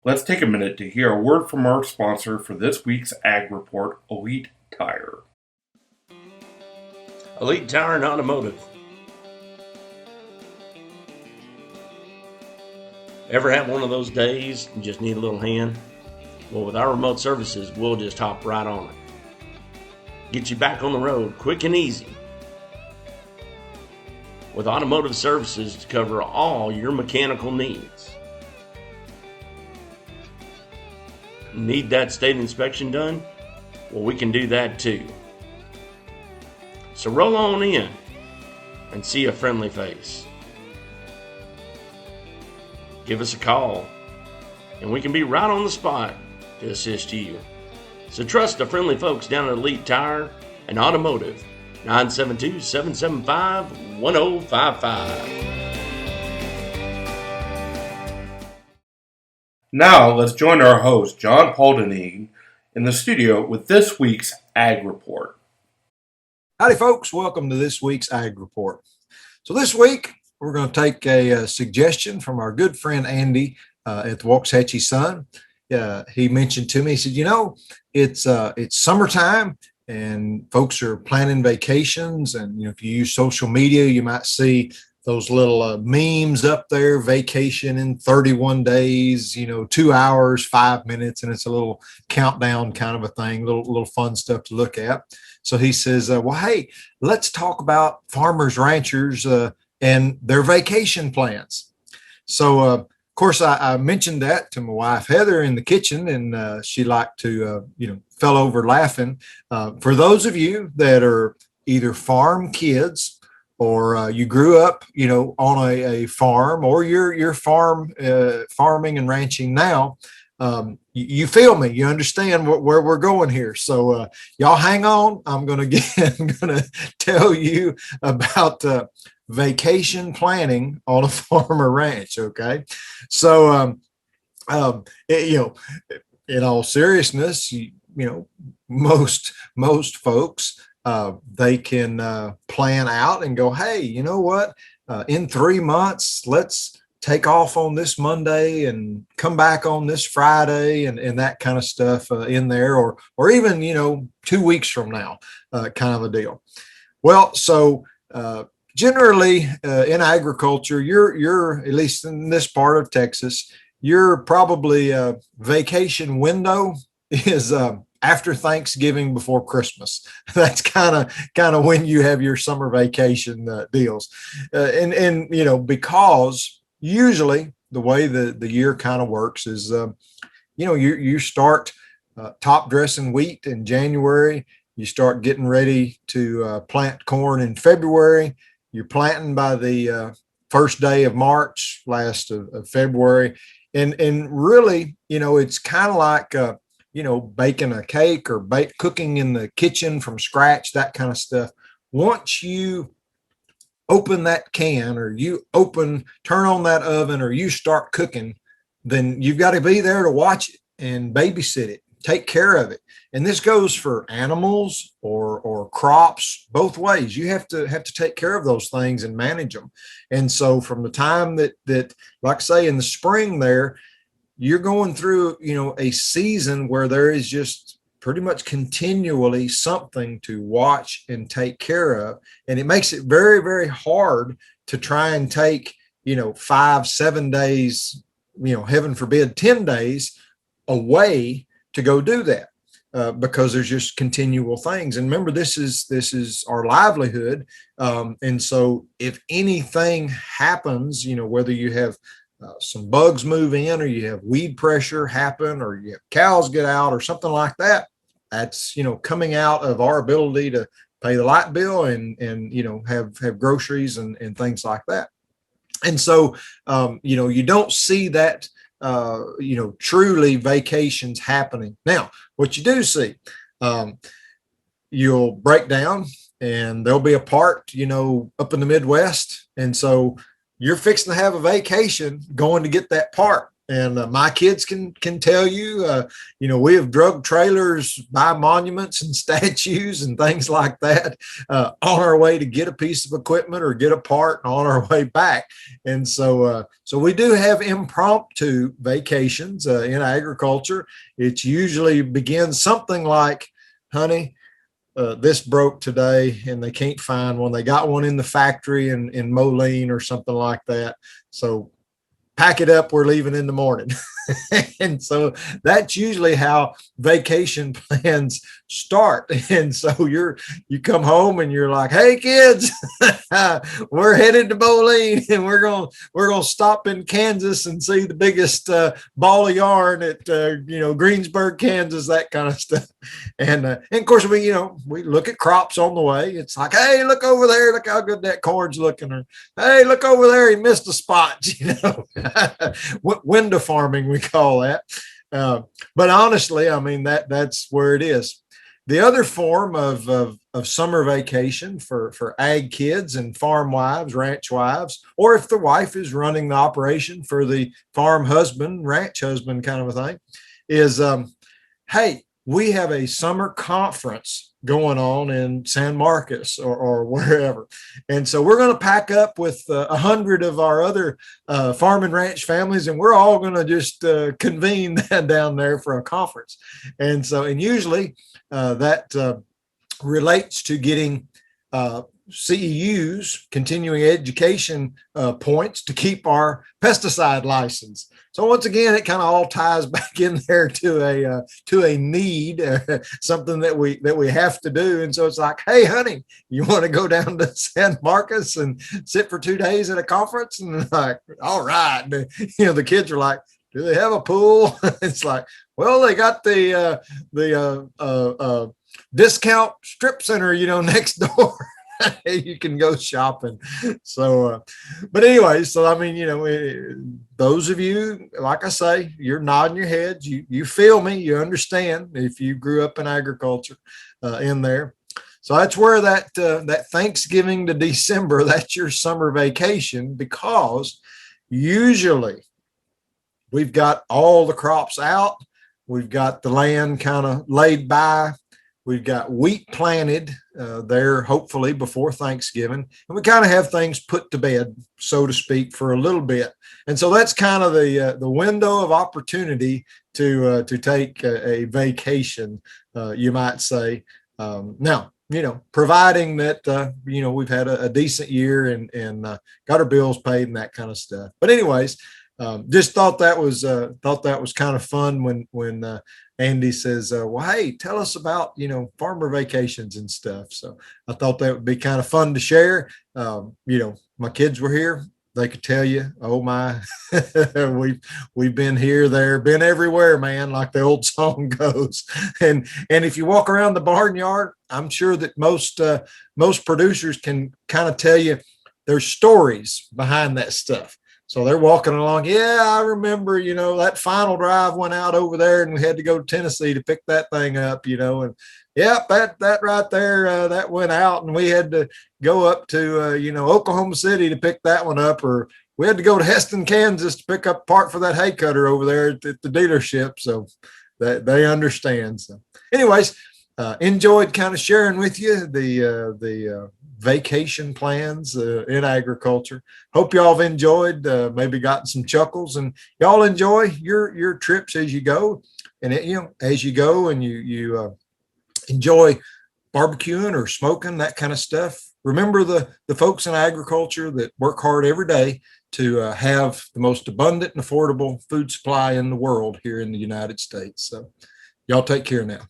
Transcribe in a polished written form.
Let's take a minute to hear a word from our sponsor for this week's Ag Report, Elite Tire. Elite Tire and Automotive. Ever have one of those days and just need a little hand? Well, with our remote services, we'll just hop right on it. Get you back on the road quick and easy. With automotive services to cover all your mechanical needs. Need that state inspection done? Well, we can do that too. So roll on in and see a friendly face. Give us a call and we can be right on the spot to assist you. So trust the friendly folks down at Elite Tire and Automotive, 972-775-1055. Now let's join our host, John Paul Dineen, in the studio with this week's Ag Report. Howdy folks, welcome to this week's Ag Report. So this week we're going to take a suggestion from our good friend Andy at the Waxahachie Sun. He mentioned to me, he said, it's summertime and folks are planning vacations, and if you use social media, you might see those little memes up there, vacation in 31 days, 2 hours, 5 minutes, and it's a little countdown kind of a thing, little fun stuff to look at. So he says, well, hey, let's talk about farmers, ranchers, and their vacation plans. So, of course, I mentioned that to my wife, Heather, in the kitchen, and she liked to, fell over laughing. For those of you that are either farm kids, or you grew up, on a farm, or you're farming and ranching now, you feel me. You understand where we're going here. So y'all hang on. I'm gonna tell you about vacation planning on a farm or ranch. Okay, so in all seriousness, most folks. They can plan out and go, hey, you know what? In 3 months, let's take off on this Monday and come back on this Friday and that kind of stuff in there, or even, 2 weeks from now, kind of a deal. Well, so generally in agriculture, you're at least in this part of Texas, your probably vacation window is after Thanksgiving, before Christmas. That's kind of when you have your summer vacation deals. And because usually the way the year kind of works is, you start top dressing wheat in January. You start getting ready to plant corn in February. You're planting by the first day of March, last of February. And really, it's kind of like, baking a cake or cooking in the kitchen from scratch, that kind of stuff. Once you open that can, or turn on that oven, or you start cooking, then you've got to be there to watch it and babysit it, take care of it. And this goes for animals or crops, both ways. You have to take care of those things and manage them. And so from the time that like say in the spring there, you're going through, a season where there is just pretty much continually something to watch and take care of. And it makes it very, very hard to try and take, 5-7 days, heaven forbid, 10 days away to go do that. Because there's just continual things. And remember, this is our livelihood. And so if anything happens, whether you have some bugs move in, or you have weed pressure happen, or you have cows get out, or something like that, that's coming out of our ability to pay the light bill and have groceries and things like that. And so you don't see that truly vacations happening. Now what you do see, you'll break down and there'll be a part up in the Midwest, and so you're fixing to have a vacation going to get that part. And my kids can tell you, we have drug trailers by monuments and statues and things like that on our way to get a piece of equipment or get a part and on our way back. And so we do have impromptu vacations in agriculture. It usually begins something like, honey, this broke today and they can't find one. They got one in the factory in Moline or something like that. So pack it up, we're leaving in the morning. And so that's usually how vacation plans start. And so you come home and you're like, hey kids, we're headed to Moline and we're gonna stop in Kansas and see the biggest ball of yarn at Greensburg, Kansas, that kind of stuff. And of course we look at crops on the way. It's like, hey, look over there, look how good that corn's looking. Or hey, look over there, he missed a spot. Window farming, we call that. But honestly, I mean, that's where it is. The other form of summer vacation for ag kids and farm wives, ranch wives, or if the wife is running the operation for the farm husband, ranch husband kind of a thing, is, hey, we have a summer conference going on in San Marcos or wherever. And so we're going to pack up with 100 of our other farm and ranch families, and we're all going to just convene down there for a conference. And usually that relates to getting CEUs, continuing education points to keep our pesticide license. So once again, it kind of all ties back in there to a need, something that we have to do. And so it's like, hey, honey, you want to go down to San Marcos and sit for 2 days at a conference? And like, all right, the kids are like, do they have a pool? It's like, well, they got the discount strip center, next door. You can go shopping. So, but anyway, so I mean, those of you, like I say, you're nodding your heads. You feel me. You understand if you grew up in agriculture in there. So that's where that Thanksgiving to December, that's your summer vacation, because usually we've got all the crops out. We've got the land kind of laid by. We've got wheat planted there, hopefully before Thanksgiving, and we kind of have things put to bed, so to speak, for a little bit. And so that's kind of the window of opportunity to take a vacation, you might say. Now, providing that we've had a decent year and got our bills paid and that kind of stuff. But anyways, just thought that was kind of fun when Andy says, well, hey, tell us about, farmer vacations and stuff. So I thought that would be kind of fun to share. My kids were here. They could tell you, oh my, we've been here, there, been everywhere, man, like the old song goes. And if you walk around the barnyard, I'm sure that most producers can kind of tell you there's stories behind that stuff. So they're walking along. Yeah, I remember, that final drive went out over there and we had to go to Tennessee to pick that thing up, and yep, that right there, that went out and we had to go up to, Oklahoma City to pick that one up, or we had to go to Heston, Kansas to pick up part for that hay cutter over there at the dealership. So that they understand. So anyways, enjoyed kind of sharing with you the vacation plans in agriculture. Hope y'all have enjoyed, maybe gotten some chuckles, and y'all enjoy your trips as you go. And as you go and you enjoy barbecuing or smoking, that kind of stuff, remember the folks in agriculture that work hard every day to have the most abundant and affordable food supply in the world here in the United States. So y'all take care now.